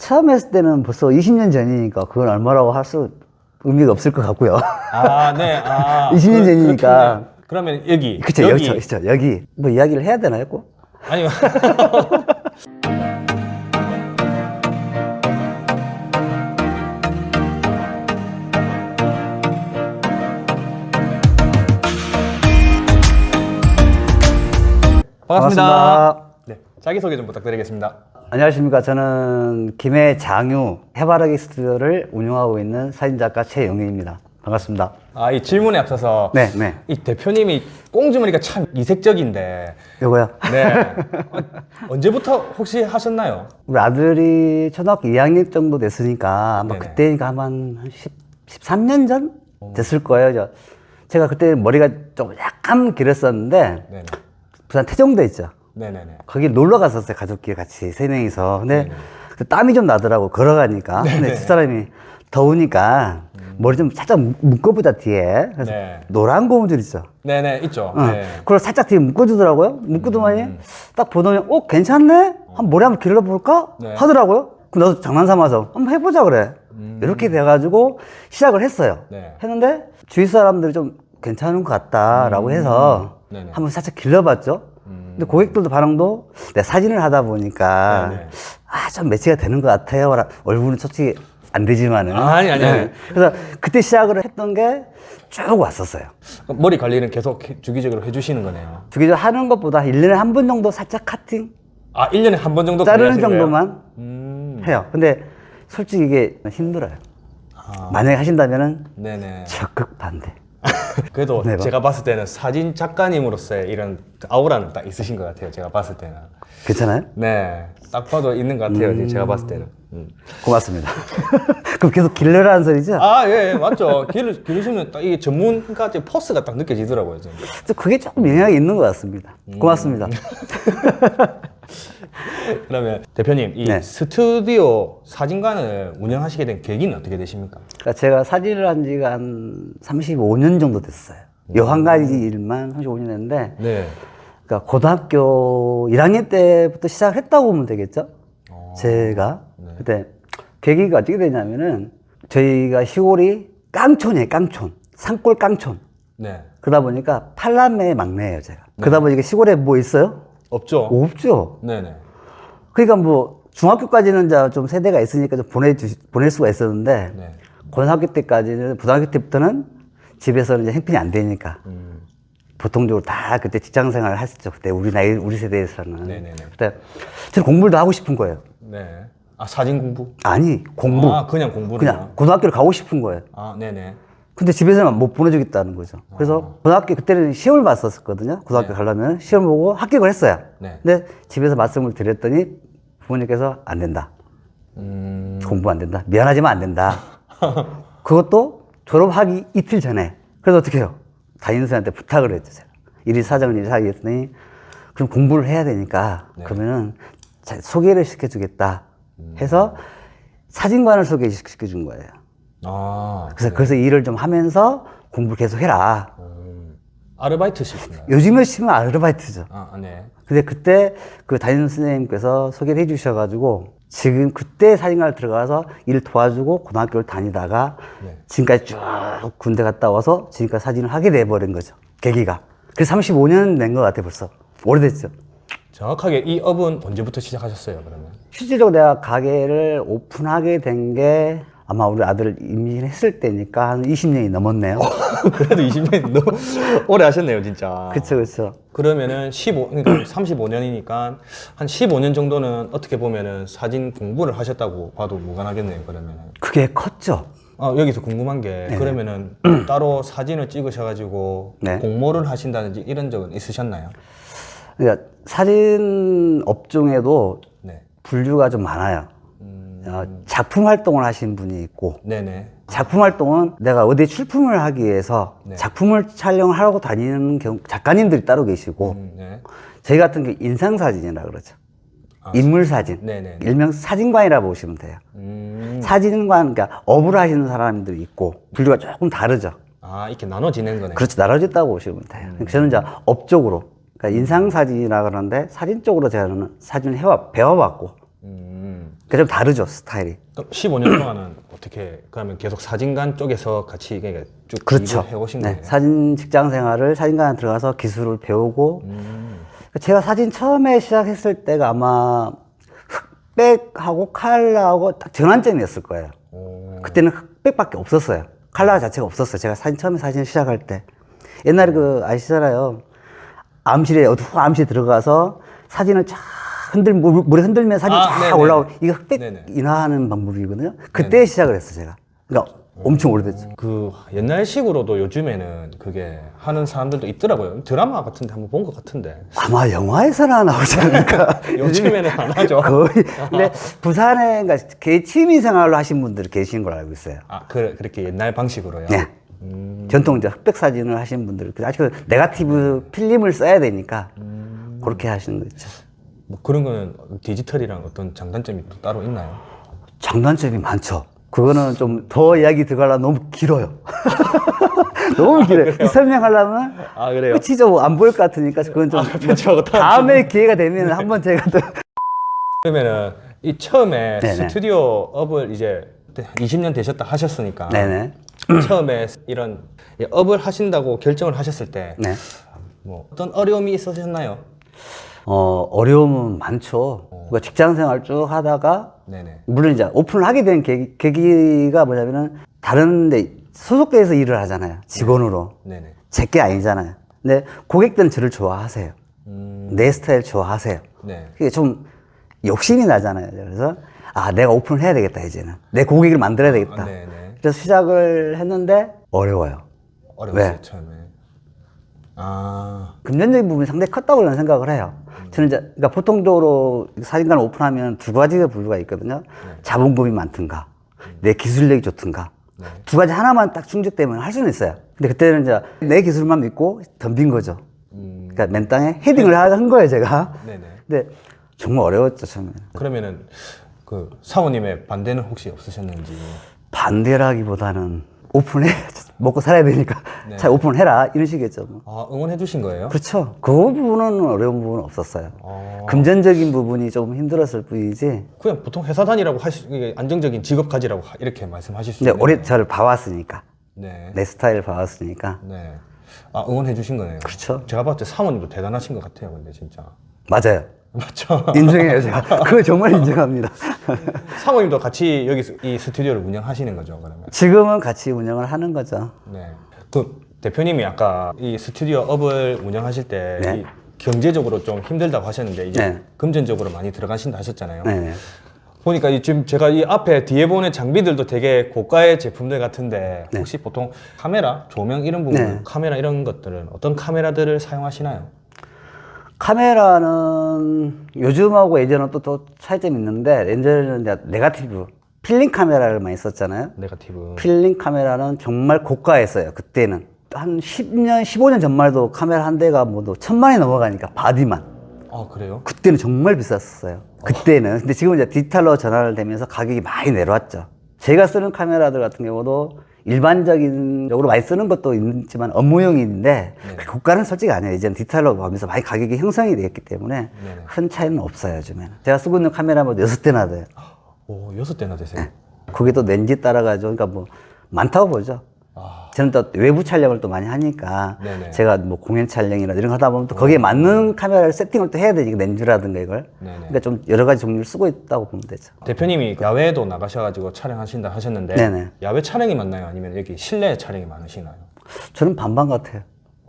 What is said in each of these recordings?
처음 했을 때는 벌써 20년 전이니까 그건 얼마라고 할 수 의미가 없을 것 같고요. 아, 네. 아, 20년 전이니까. 그러면 여기. 그쵸, 여기. 그쵸, 여기. 뭐 이야기를 해야 되나요, 꼭? 아니요. 반갑습니다. 네, 자기소개 좀 부탁드리겠습니다. 안녕하십니까. 저는 김해장유 해바라기 스튜디오를 운영하고 있는 사진작가 최영희입니다. 반갑습니다. 아, 이 질문에 앞서서 네, 네. 이 대표님이 꽁주머니가 참 이색적인데 요거요. 네. 언제부터 혹시 하셨나요? 우리 아들이 초등학교 2학년 정도 됐으니까 아마 네네. 그때니까 아마 한 13년 전 됐을 거예요. 제가 그때 머리가 좀 약간 길었었는데 네네. 부산 태종대 있죠. 네네네. 거기 놀러 갔었어요. 가족끼리 같이 3명이서. 근데 그 땀이 좀 나더라고. 걸어가니까. 근데 집사람이 더우니까 머리 좀 살짝 묶어보자 뒤에. 그래서 네. 노란 고무줄 있죠. 네네, 있죠. 어. 네. 그걸 살짝 뒤에 묶어주더라고요. 묶어두더니 딱 보더니 괜찮네? 한번 머리 한번 길러볼까? 네. 하더라고요. 그럼 나도 장난 삼아서 한번 해보자 그래. 이렇게 돼가지고 시작을 했어요. 네. 했는데 주위 사람들이 좀 괜찮은 것 같다라고 해서 네네. 한번 살짝 길러봤죠. 근데 고객들도 반응도 내 사진을 하다 보니까 네네. 좀 매치가 되는 것 같아요. 얼굴은 솔직히 안 되지만은. 아니. 그래서 그때 시작을 했던 게 쭉 왔었어요. 머리 관리는 계속 주기적으로 해주시는 거네요. 주기적으로 하는 것보다 1년에 한 번 정도 살짝 카팅? 아, 1년에 한 번 정도 자르는 관리하시는 거예요? 정도만 해요. 근데 솔직히 이게 힘들어요. 만약에 하신다면은 네네. 적극 반대. 그래도 네, 제가 봤을 때는 사진 작가님으로서의 이런 아우라는 딱 있으신 것 같아요. 제가 봤을 때는. 괜찮아요? 네. 딱 봐도 있는 것 같아요. 제가 봤을 때는. 고맙습니다. 그럼 계속 길러라는 소리죠? 아, 예, 맞죠. 기르시면 딱 이게 전문가 포스가 딱 느껴지더라고요. 저는. 그게 조금 영향이 있는 것 같습니다. 고맙습니다. 그러면 대표님, 이 네. 스튜디오 사진관을 운영하시게 된 계기는 어떻게 되십니까? 그러니까 제가 사진을 한 지가 한 35년 정도 됐어요. 요 한 가지 일만 35년 했는데, 네. 그러니까 고등학교 1학년 때부터 시작을 했다고 보면 되겠죠? 제가. 그때 계기가 어떻게 되냐면은 저희가 시골이 깡촌이에요, 깡촌. 산골 깡촌. 네. 그러다 보니까 팔남매의 막내예요, 제가. 그러다 보니까 시골에 뭐 있어요? 없죠? 없죠. 네네. 그러니까 뭐 중학교까지는 이제 좀 세대가 있으니까 좀 보낼 수가 있었는데 네. 고등학교 때까지는 부등학교 때부터는 집에서는 이제 형편이 안 되니까 보통적으로 다 그때 직장 생활을 했었죠. 그때 우리 세대에서는. 네네네. 그때 저는 공부를 더 하고 싶은 거예요. 네. 아, 사진 공부? 아니 공부. 아, 그냥 공부를. 그냥 고등학교를 가고 싶은 거예요. 아, 네네. 근데 집에서는 못 보내주겠다는 거죠. 그래서 고등학교 그때는 시험을 봤었거든요. 고등학교 가려면 시험 보고 합격을 했어요. 네. 근데 집에서 말씀을 드렸더니 부모님께서 안 된다. 공부 안 된다. 미안하지만 안 된다. 그것도 졸업하기 이틀 전에. 그래서 어떻게 해요? 담임선생한테 부탁을 했죠. 제가. 이리 사정을 이리 하기 했더니 그럼 공부를 해야 되니까 그러면은 소개를 시켜주겠다 해서 사진관을 소개시켜준 거예요. 아. 그래서 일을 좀 하면서 공부를 계속 해라. 아르바이트시구나. 요즘에 치면 아르바이트죠. 아, 네. 근데 그때 그 담임 선생님께서 소개를 해주셔가지고 지금 그때 사진관을 들어가서 일 도와주고 고등학교를 다니다가 네. 지금까지 쭉 군대 갔다 와서 지금까지 사진을 하게 돼버린 거죠. 계기가. 그래서 35년 된 것 같아요, 벌써. 오래됐죠. 정확하게 이 업은 언제부터 시작하셨어요, 그러면? 실질적으로 내가 가게를 오픈하게 된 게 아마 우리 아들 임신했을 때니까 한 20년이 넘었네요. 그래도 20년 너무 오래 하셨네요, 진짜. 그쵸, 그쵸. 그러면은 그러니까 35년이니까 한 15년 정도는 어떻게 보면은 사진 공부를 하셨다고 봐도 무관하겠네요, 그러면은. 그게 컸죠. 여기서 궁금한 게 그러면은 따로 사진을 찍으셔가지고 네. 공모를 하신다든지 이런 적은 있으셨나요? 그러니까 사진 업종에도 네. 분류가 좀 많아요. 작품 활동을 하신 분이 있고, 네네. 작품 활동은 내가 어디 출품을 하기 위해서 네. 작품을 촬영하고 다니는 작가님들이 따로 계시고, 네. 저희 같은 게 인상사진이라 그러죠. 인물사진. 네네. 일명 사진관이라고 보시면 돼요. 사진관, 그러니까 업을 하시는 사람들이 있고, 분류가 조금 다르죠. 아, 이렇게 나눠지는 거네요. 그렇죠. 나눠졌다고 보시면 돼요. 저는 이제 업적으로, 그러니까 인상사진이라 그러는데, 사진 쪽으로 제가 사진을 배워봤고, 그러니까 좀 다르죠, 스타일이. 그럼 15년 동안은 어떻게 그러면 계속 사진관 쪽에서 같이 그러니까 쭉 그렇죠. 일을 해오신 네, 거예요? 사진 직장 생활을 사진관에 들어가서 기술을 배우고 제가 사진 처음에 시작했을 때가 아마 흑백하고 칼라하고 딱 전환점이었을 거예요. 그때는 흑백밖에 없었어요. 칼라 자체가 없었어요. 제가 처음에 사진 시작할 때. 옛날에 그 아시잖아요. 암실에 어두운 암실에 들어가서 사진을 쫙 물에 흔들면 사진이 쫙 네네. 올라오고 이게 흑백 네네. 인화하는 방법이거든요. 그때 시작을 했어요, 제가. 그러니까 엄청 오래됐죠. 그 옛날식으로도 요즘에는 그게 하는 사람들도 있더라고요. 드라마 같은데 한번 본 것 같은데. 아마 영화에서나 나오지 않을까. 요즘에는 안 하죠. 거의. 근데 부산에 그러니까 개 취미 생활로 하신 분들이 계신 걸 알고 있어요. 아, 그렇게 옛날 방식으로요? 네. 전통 이제 흑백 사진을 하신 분들, 아직 그 네거티브 필름을 써야 되니까 그렇게 하시는 거 있죠. 뭐 그런 거는 디지털이랑 어떤 장단점이 또 따로 있나요? 장단점이 많죠. 그거는 좀 더 이야기 들어가려면 너무 길어요. 너무 길어요. 설명하려면 아, 그래요? 끝이 좀 안 보일 것 같으니까 그건 좀 편집하고 다음에 기회가 되면 한번 제가 또 그러면은 이 처음에 네네. 스튜디오 업을 이제 20년 되셨다 하셨으니까 네네. 처음에 이런 업을 하신다고 결정을 하셨을 때 네. 뭐 어떤 어려움이 있으셨나요? 어려움은 많죠. 그러니까 직장 생활 쭉 하다가 네네. 물론 이제 오픈을 하게 된 계기가 뭐냐면은 다른데 소속돼서 일을 하잖아요. 직원으로. 네네. 제게 아니잖아요. 근데 고객들은 저를 좋아하세요. 내 스타일 좋아하세요. 네. 그게 좀 욕심이 나잖아요. 그래서 내가 오픈을 해야 되겠다 이제는. 내 고객을 만들어야 되겠다. 네네. 그래서 시작을 했는데 어려워요. 어려웠어요 왜? 처음에. 아. 금전적인 부분이 상당히 컸다고 저는 생각을 해요. 저는 이제, 그러니까 보통적으로 사진관을 오픈하면 두 가지가 분류가 있거든요. 자본금이 많든가, 내 기술력이 좋든가. 두 가지 하나만 딱 충족되면 할 수는 있어요. 근데 그때는 이제 내 기술만 믿고 덤빈 거죠. 그러니까 맨 땅에 헤딩을 한 거예요, 제가. 네네. 근데 정말 어려웠죠, 처음에. 그러면은 그 사모님의 반대는 혹시 없으셨는지. 반대라기보다는 오픈해. 먹고 살아야 되니까. 네. 잘 오픈해라. 이런 식이었죠. 뭐. 아, 응원해 주신 거예요? 그렇죠. 그 부분은 어려운 부분은 없었어요. 아. 금전적인 부분이 좀 힘들었을 뿐이지. 그냥 보통 회사 다니라고 이게 안정적인 직업 가지라고 이렇게 말씀하실 수 근데 있는. 오래 저를 봐왔으니까. 네. 내 스타일을 봐왔으니까. 네. 아, 응원해 주신 거네요. 그렇죠. 제가 봤을 때 사모님도 대단하신 것 같아요, 근데 진짜. 맞아요. 맞죠? 인정해요, 제가. 그거 정말 인정합니다. 사모님도 같이 여기 이 스튜디오를 운영하시는 거죠, 그러면? 지금은 같이 운영을 하는 거죠. 네. 그 대표님이 아까 이 스튜디오 업을 운영하실 때 네. 이 경제적으로 좀 힘들다고 하셨는데 이제 네. 금전적으로 많이 들어가신다 하셨잖아요. 네. 보니까 지금 제가 이 앞에 뒤에 보는 장비들도 되게 고가의 제품들 같은데 네. 혹시 보통 카메라, 조명 이런 부분, 네. 카메라 이런 것들은 어떤 카메라들을 사용하시나요? 카메라는 요즘하고 예전은 또 차이점이 있는데, 예전에는 이제 네거티브, 필름 카메라를 많이 썼잖아요. 네거티브. 필름 카메라는 정말 고가였어요, 그때는. 한 10년, 15년 전만 해도 카메라 한 대가 뭐 1,000만이 넘어가니까, 바디만. 아, 그래요? 그때는 정말 비쌌어요. 그때는. 근데 지금 이제 디지털로 전환을 되면서 가격이 많이 내려왔죠. 제가 쓰는 카메라들 같은 경우도 일반적으로 많이 쓰는 것도 있지만 업무용인데 그 고가는 솔직히 아니에요. 이제는 디지털로 하면서 많이 가격이 형성이 되었기 때문에 큰 차이는 없어요, 요즘에는. 제가 쓰고 있는 카메라 뭐 6대나 돼요. 오, 6대나 되세요? 그게 또 렌즈 따라가지고, 그러니까 뭐 많다고 보죠. 아, 저는 또 외부 촬영을 또 많이 하니까 네네. 제가 뭐 공연 촬영이나 이런 거 하다 보면 또 거기에 맞는 카메라를 세팅을 또 해야 되니까 렌즈라든가 이걸. 네네. 그러니까 좀 여러 가지 종류를 쓰고 있다고 보면 되죠. 대표님이 야외에도 나가셔가지고 촬영하신다 하셨는데 네네. 야외 촬영이 많나요? 아니면 여기 실내 촬영이 많으시나요? 저는 반반 같아요.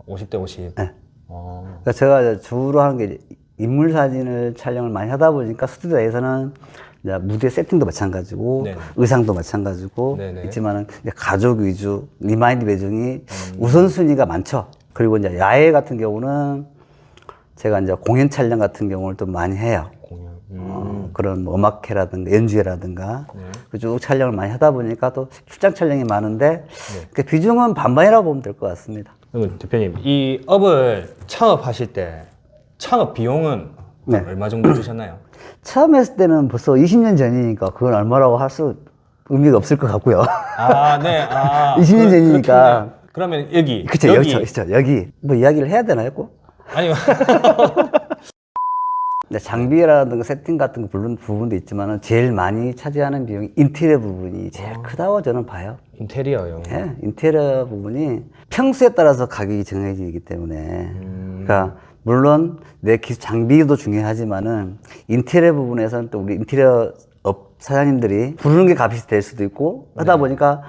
50대 50? 네. 어, 그러니까 제가 주로 하는 게 인물 사진을 촬영을 많이 하다 보니까 스튜디오에서는 이제 무대 세팅도 마찬가지고 네네. 의상도 마찬가지고 네네. 있지만은 이제 가족 위주, 리마인드 배정이 우선순위가 많죠. 그리고 이제 야외 같은 경우는 제가 이제 공연 촬영 같은 경우를 또 많이 해요. 공연. 그런 뭐 음악회라든가 연주회라든가 네. 쭉 촬영을 많이 하다 보니까 또 출장 촬영이 많은데 네. 그 비중은 반반이라고 보면 될 것 같습니다. 그러면 대표님 이 업을 창업하실 때 창업 비용은 네. 얼마 정도 드셨나요? 처음 했을 때는 벌써 20년 전이니까 그건 얼마라고 할 수 의미가 없을 것 같고요. 아, 네. 아, 20년 전이니까. 그렇겠네요. 그러면 여기. 그쵸, 여기. 뭐 이야기를 해야 되나요, 꼭? 아니요. 근데 장비라든가 세팅 같은 거 물론 부분도 있지만은 제일 많이 차지하는 비용이 인테리어 부분이 제일 크다고 저는 봐요. 인테리어요. 예, 인테리어 부분이 평수에 따라서 가격이 정해지기 때문에. 그러니까 물론 내 장비도 중요하지만은 인테리어 부분에서는 또 우리 인테리어 업 사장님들이 부르는 게 값이 될 수도 있고 하다 보니까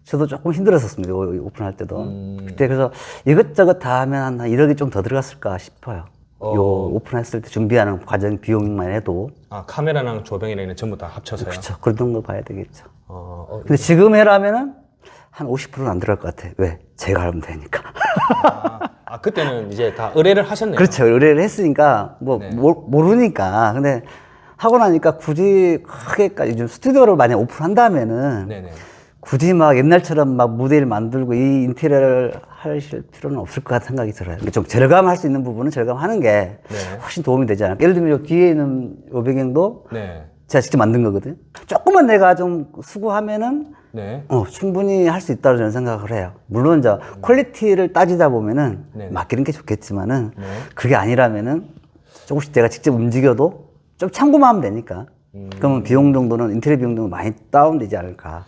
저도 조금 힘들었었습니다. 오픈할 때도. 그때 그래서 이것저것 다 하면 한 1억이 좀 더 들어갔을까 싶어요. 요 오픈했을 때 준비하는 과정 비용만 해도. 아, 카메라랑 조명이랑 전부 다 합쳐서요? 그렇죠. 그런 거 봐야 되겠죠. 어, 근데 지금 해라면은 한 50%는 안 들어갈 것 같아. 왜? 제가 하면 되니까. 그때는 이제 다 의뢰를 하셨네요. 그렇죠. 의뢰를 했으니까 뭐 네. 모르니까. 근데 하고 나니까 굳이 크게까지 좀 스튜디오를 만약 오픈한다면은 네네. 굳이 막 옛날처럼 막 모델 만들고 이 인테리어를 하실 필요는 없을 것 같은 생각이 들어요. 그러니까 좀 절감할 수 있는 부분은 절감하는 게 네. 훨씬 도움이 되지 않을까. 예를 들면 요 뒤에 있는 요 배경도 네. 제가 직접 만든 거거든요. 조금만 내가 좀 수고하면은 네. 충분히 할 수 있다고 저는 생각을 해요. 물론 이제 퀄리티를 따지다 보면은 네네. 맡기는 게 좋겠지만은 네. 그게 아니라면은 조금씩 내가 직접 움직여도 좀 참고만 하면 되니까. 그러면 비용 정도는 인테리어 비용 정도 많이 다운되지 않을까.